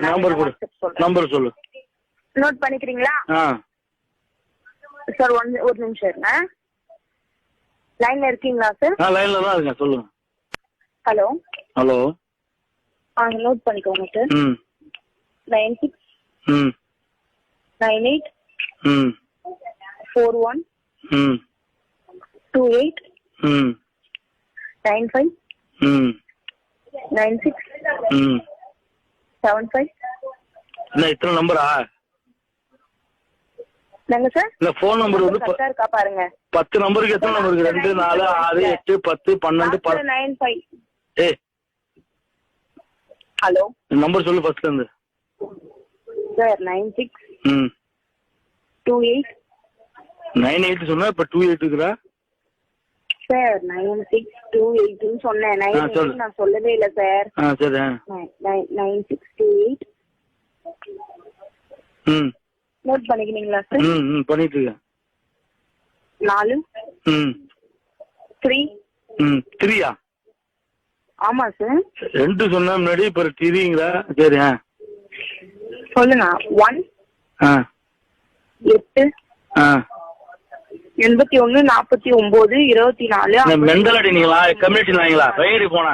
Number கொடு. Number சொல்லு. Note பண்ணிக்கிறீங்களா? சார் ஒரு நிமிஷம் இருங்க. லைன்ல இருக்கீங்களா சார்? லைன்ல தான் இருக்கேன், சொல்லுங்க. Hello hello. நோட் பண்ணிக்கோங்க சார். 96 98 41 28 95 96 75. இத்தனை நம்பரா? நாங்க சார் இல்ல போன் நம்பர் வந்து இருக்கா பாருங்க. 10 நம்பருக்கு எத்தனை நம்பர் இருக்கு? 2 4 6 8 10 12 95. ஏய் ஹலோ, நம்பர் சொல்லு ஃபர்ஸ்ட்ல இருந்து. சார் 96 28 98 சொன்னா இப்ப 28 இருக்குடா சார். 96 28 ன்னு சொன்னேன். 98 நான் சொல்லவே இல்ல சார். சரி. 96 28. நோட் பண்ணிக்கிறீங்களா சார்? பண்ணிட்டு இருக்கேன். 4 3 3யா? ஆமா சார். 2 சொன்னா முன்னாடி இப்ப 3ங்களா? சரி. சொல்லுங்க. 1 8 81 49 24. மெண்டல் அடிங்களா? கம்யூனிட்டி நாங்களா? வயிறு போனா